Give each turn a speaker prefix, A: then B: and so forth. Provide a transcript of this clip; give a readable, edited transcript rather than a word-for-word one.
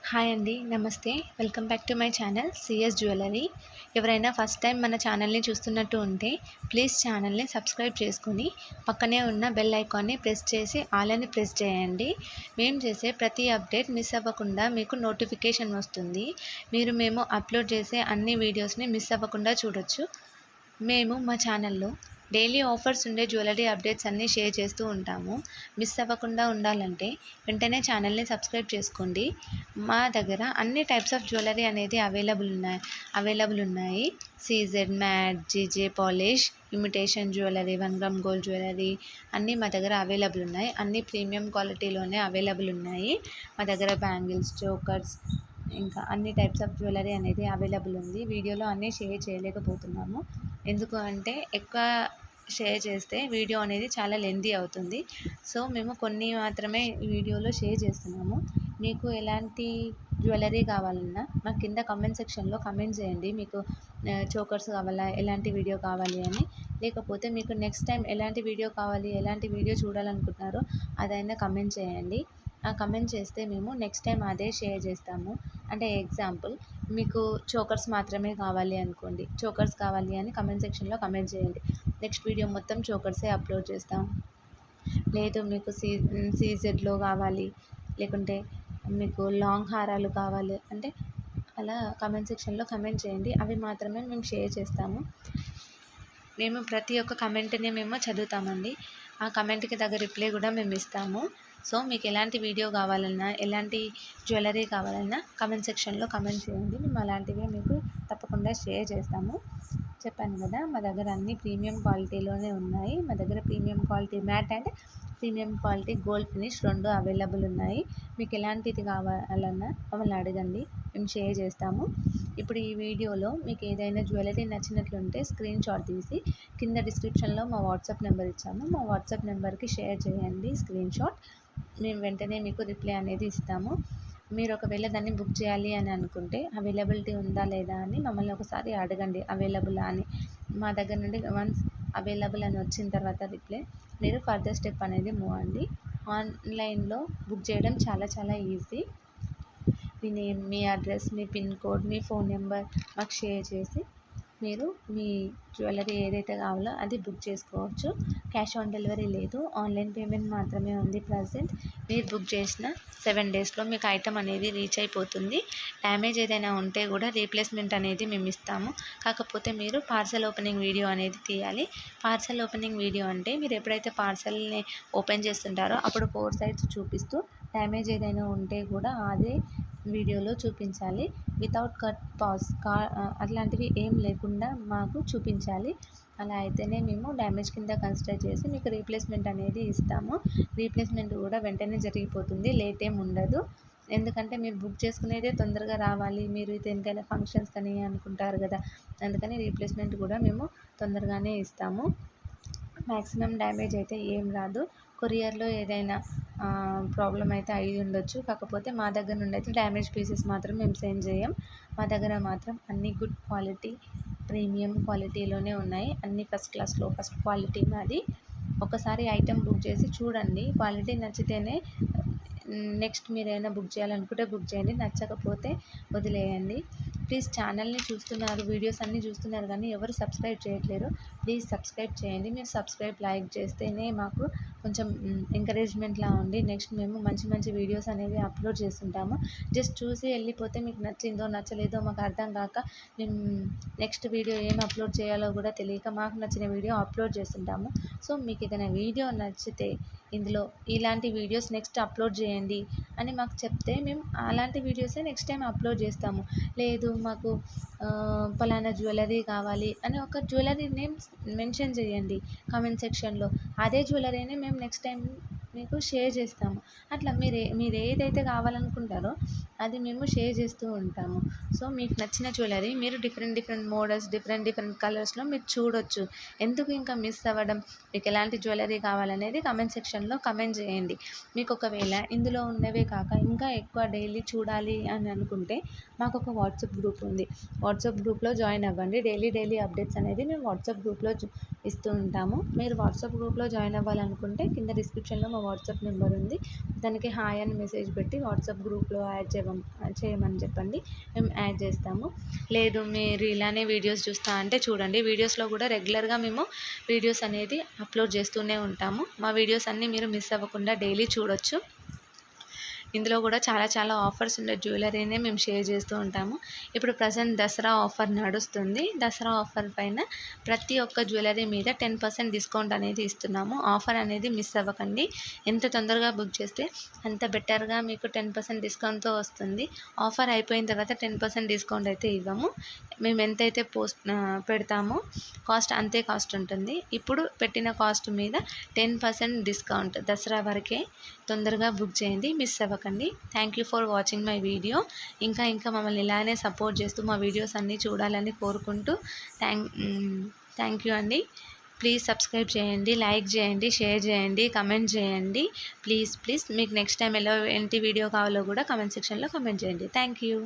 A: Hi అండి. నమస్తే. Welcome back to my channel CS jewellery. ఎవరైనా ఫస్ట్ టైం మన ఛానల్‌ని చూస్తున్నట్టు ఉంటే ప్లీజ్ ఛానల్‌ని సబ్స్క్రైబ్ చేసుకొని పక్కనే ఉన్న బెల్ ఐకాన్‌ని ప్రెస్ చేసి ఆల్ అని ప్రెస్ చేయండి. మేము చేసే ప్రతి అప్డేట్ మిస్ అవ్వకుండా మీకు నోటిఫికేషన్ వస్తుంది. మేము అప్లోడ్ చేసే అన్ని వీడియోస్‌ని మిస్ అవ్వకుండా చూడొచ్చు. మేము మా ఛానల్‌లో డైలీ ఆఫర్స్ ఉండే జ్యువెలరీ అప్డేట్స్ అన్నీ షేర్ చేస్తూ ఉంటాము. మిస్ అవ్వకుండా ఉండాలంటే వెంటనే ఛానల్‌ని సబ్స్క్రైబ్ చేసుకోండి. మా దగ్గర అన్ని టైప్స్ ఆఫ్ జ్యువెలరీ అనేది అవైలబుల్ ఉన్నాయి. CZ, matte, GJ polish, imitation jewellery, 1 gram gold jewellery అన్నీ మా దగ్గర అవైలబుల్ ఉన్నాయి. అన్నీ ప్రీమియం క్వాలిటీలోనే అవైలబుల్ ఉన్నాయి. మా దగ్గర బ్యాంగిల్స్, చోకర్స్ ఇంకా అన్ని టైప్స్ ఆఫ్ జ్యువెలరీ అనేది అవైలబుల్ ఉంది. వీడియోలో అన్నీ షేర్ చేయలేకపోతున్నాము. ఎందుకు అంటే ఎక్కువ షేర్ చేస్తే వీడియో అనేది చాలా లెంతీ అవుతుంది. సో మేము కొన్ని మాత్రమే వీడియోలో షేర్ చేస్తున్నాము. మీకు ఎలాంటి జ్యువెలరీ కావాలన్నా మా కింద కామెంట్ సెక్షన్లో కామెంట్ చేయండి. మీకు చోకర్స్ కావాలా, ఎలాంటి వీడియో కావాలి అని. లేకపోతే మీకు నెక్స్ట్ టైం ఎలాంటి వీడియో కావాలి, ఎలాంటి వీడియో చూడాలనుకుంటున్నారో అదైనా కామెంట్ చేయండి. ఆ కామెంట్ చేస్తే మేము నెక్స్ట్ టైం అదే షేర్ చేస్తాము. అంటే ఎగ్జాంపుల్, మీకు చోకర్స్ మాత్రమే కావాలి అనుకోండి, చోకర్స్ కావాలి అని కామెంట్ సెక్షన్లో కామెంట్ చేయండి. నెక్స్ట్ వీడియో మొత్తం చోకర్సే అప్లోడ్ చేస్తాం. లేదు మీకు సీజెడ్లో కావాలి, లేకుంటే మీకు లాంగ్ హారాలు కావాలి అంటే అలా కామెంట్ సెక్షన్లో కామెంట్ చేయండి. అవి మాత్రమే మేము షేర్ చేస్తాము. మేము ప్రతి ఒక్క కమెంట్ని మేము చదువుతామండి. ఆ కమెంట్కి తగ్గ రిప్లై కూడా మేము ఇస్తాము. సో మీకు ఎలాంటి వీడియో కావాలన్నా, ఎలాంటి జ్యువెలరీ కావాలన్నా కామెంట్ సెక్షన్లో కామెంట్ చేయండి. మేము అలాంటివే మీకు తప్పకుండా షేర్ చేస్తాము. చెప్పాను కదా, మా దగ్గర అన్ని ప్రీమియం క్వాలిటీలోనే ఉన్నాయి. మా దగ్గర premium quality Matt and premium quality gold finish 2 available ఉన్నాయి. మీకు ఎలాంటిది కావాలన్నా మమ్మల్ని అడగండి, మేము షేర్ చేస్తాము. ఇప్పుడు ఈ వీడియోలో మీకు ఏదైనా జ్యువెలరీ నచ్చినట్లుంటే స్క్రీన్ షాట్ తీసి కింద డిస్క్రిప్షన్లో మా వాట్సాప్ నెంబర్ ఇచ్చాము. మా వాట్సాప్ నెంబర్కి షేర్ చేయండి స్క్రీన్ షాట్. మేము వెంటనే మీకు రిప్లై అనేది ఇస్తాము. మీరు ఒకవేళ దాన్ని బుక్ చేయాలి అని అనుకుంటే అవైలబిలిటీ ఉందా లేదా అని మమ్మల్ని ఒకసారి అడగండి, అవైలబుల్ అని. మా దగ్గర నుండి వన్స్ అవైలబుల్ అని వచ్చిన తర్వాత రిప్లై, మీరు ఫర్దర్ స్టెప్ అనేది మూవ్ అవ్వండి. ఆన్లైన్లో బుక్ చేయడం చాలా ఈజీ. మీ నేమ్, మీ అడ్రస్, మీ పిన్ కోడ్, మీ ఫోన్ నెంబర్ మాకు షేర్ చేసి మీరు మీ జ్యువెలరీ ఏదైతే కావాలో అది బుక్ చేసుకోవచ్చు. క్యాష్ ఆన్ డెలివరీ లేదు, ఆన్లైన్ పేమెంట్ మాత్రమే ఉంది ప్రజెంట్. మీరు బుక్ చేసిన 7 డేస్లో మీకు ఐటమ్ అనేది రీచ్ అయిపోతుంది. డ్యామేజ్ ఏదైనా ఉంటే కూడా రీప్లేస్మెంట్ అనేది మేము ఇస్తాము. కాకపోతే మీరు పార్సల్ ఓపెనింగ్ వీడియో అనేది తీయాలి. పార్సల్ ఓపెనింగ్ వీడియో అంటే మీరు ఎప్పుడైతే పార్సల్ని ఓపెన్ చేస్తుంటారో అప్పుడు 4 సైడ్స్ చూపిస్తూ డ్యామేజ్ ఏదైనా ఉంటే కూడా అదే వీడియోలో చూపించాలి. వితౌట్ కట్, పాజ్, అట్లాంటివి ఏం లేకుండా మాకు చూపించాలి. అలా అయితేనే మేము డ్యామేజ్ కింద కన్సిడర్ చేసి మీకు రీప్లేస్మెంట్ అనేది ఇస్తాము. రీప్లేస్మెంట్ కూడా వెంటనే జరిగిపోతుంది, లేట్ ఏం ఉండదు. ఎందుకంటే మీరు బుక్ చేసుకునేదే తొందరగా రావాలి, మీరు దేనికైనా ఫంక్షన్స్ కానీ అనుకుంటారు కదా, అందుకని రీప్లేస్మెంట్ కూడా మేము తొందరగానే ఇస్తాము. మ్యాక్సిమం డ్యామేజ్ అయితే ఏం రాదు. కొరియర్లో ఏదైనా ప్రాబ్లం అయితే అయి ఉండొచ్చు. కాకపోతే మా దగ్గర నుండి అయితే డ్యామేజ్ పీసెస్ మాత్రం మేము సెండ్ చేయం. మా దగ్గర మాత్రం అన్ని గుడ్ క్వాలిటీ, ప్రీమియం క్వాలిటీలోనే ఉన్నాయి. అన్ని ఫస్ట్ క్లాస్లో ఫస్ట్ క్వాలిటీ మాది. ఒకసారి ఐటెం బుక్ చేసి చూడండి, క్వాలిటీ నచ్చితేనే నెక్స్ట్ మీరు ఏమైనా బుక్ చేయాలనుకుంటే బుక్ చేయండి, నచ్చకపోతే వదిలేయండి. ప్లీజ్ ఛానల్ని చూస్తున్నారు, వీడియోస్ అన్నీ చూస్తున్నారు కానీ ఎవరు సబ్స్క్రైబ్ చేయట్లేరు. ప్లీజ్ సబ్స్క్రైబ్ చేయండి. మీరు సబ్స్క్రైబ్, లైక్ చేస్తేనే మాకు కొంచెం ఎంకరేజ్మెంట్లా ఉండి నెక్స్ట్ మేము మంచి వీడియోస్ అనేవి అప్లోడ్ చేస్తుంటాము. జస్ట్ చూసి వెళ్ళిపోతే మీకు నచ్చిందో నచ్చలేదో మాకు అర్థం కాక మేము నెక్స్ట్ వీడియో ఏం అప్లోడ్ చేయాలో కూడా తెలియక మాకు నచ్చిన వీడియో అప్లోడ్ చేస్తుంటాము. సో మీకు ఏదైనా వీడియో నచ్చితే ఇందులో ఇలాంటి వీడియోస్ నెక్స్ట్ అప్లోడ్ చేయండి అని మాకు చెప్తే మేము అలాంటి వీడియోసే నెక్స్ట్ టైం అప్లోడ్ చేస్తాము. లేదు మాకు పలానా జ్యువెలరీ కావాలి అని ఒక జ్యువెలరీ నేమ్ మెన్షన్ చేయండి కామెంట్ సెక్షన్లో. అదే జ్యువెలరీని మేము నెక్స్ట్ టైం మీకు షేర్ చేస్తాము. అట్లా మీరు ఏదైతే కావాలనుకుంటారో అది మేము షేర్ చేస్తూ ఉంటాము. సో మీకు నచ్చిన జ్యువెలరీ మీరు డిఫరెంట్ మోడల్స్, డిఫరెంట్ కలర్స్లో మీరు చూడొచ్చు. ఎందుకు ఇంకా మిస్ అవ్వడం? మీకు ఎలాంటి జ్యువెలరీ కావాలనేది కామెంట్ సెక్షన్లో కామెంట్ చేయండి. మీకు ఒకవేళ ఇందులో ఉన్నవే కాక ఇంకా ఎక్కువ డైలీ చూడాలి అని అనుకుంటే మాకు ఒక వాట్సాప్ గ్రూప్ ఉంది. వాట్సాప్ గ్రూప్లో జాయిన్ అవ్వండి. డైలీ అప్డేట్స్ అనేది మేము వాట్సాప్ గ్రూప్లో ఇస్తూ ఉంటాము. మీరు వాట్సాప్ గ్రూప్లో జాయిన్ అవ్వాలనుకుంటే కింద డిస్క్రిప్షన్లో మా వాట్సాప్ నెంబర్ ఉంది. దానికి హాయ్ అని మెసేజ్ పెట్టి వాట్సాప్ గ్రూప్లో చేయమని చెప్పండి, మేము యాడ్ చేస్తాము. లేదు మీరు ఇలానే వీడియోస్ చూస్తా అంటే చూడండి, వీడియోస్లో కూడా రెగ్యులర్గా మేము వీడియోస్ అనేది అప్లోడ్ చేస్తూనే ఉంటాము. మా వీడియోస్ అన్నీ మీరు మిస్ అవ్వకుండా డైలీ చూడొచ్చు. ఇందులో కూడా చాలా ఆఫర్స్ ఉండే జ్యువెలరీనే మేము షేర్ చేస్తూ ఉంటాము. ఇప్పుడు ప్రజెంట్ దసరా ఆఫర్ నడుస్తుంది. దసరా ఆఫర్ పైన ప్రతి ఒక్క జ్యువెలరీ మీద 10% డిస్కౌంట్ అనేది ఇస్తున్నాము. ఆఫర్ అనేది మిస్ అవ్వకండి. ఎంత తొందరగా బుక్ చేస్తే అంత బెటర్గా మీకు 10% డిస్కౌంట్తో వస్తుంది. ఆఫర్ అయిపోయిన తర్వాత 10% డిస్కౌంట్ అయితే ఇవ్వము. మేము ఎంతైతే పెడతామో అంతే కాస్ట్ ఉంటుంది. ఇప్పుడు పెట్టిన కాస్ట్ మీద 10% డిస్కౌంట్ దసరా వరకే. తొందరగా బుక్ చేయండి, మిస్ అవ్వకండి. Thank you for watching my video. ఇంకా మమ్మల్ని ఇలానే సపోర్ట్ చేస్తూ మా వీడియోస్ అన్నీ చూడాలని కోరుకుంటూ థ్యాంక్ యూ అండి. ప్లీజ్ సబ్స్క్రైబ్ చేయండి, లైక్ చేయండి, షేర్ చేయండి, కమెంట్ చేయండి. ప్లీజ్ మీకు నెక్స్ట్ టైం ఎలాంటి వీడియో కావాలో కూడా కమెంట్ సెక్షన్లో కమెంట్ చేయండి. Thank you.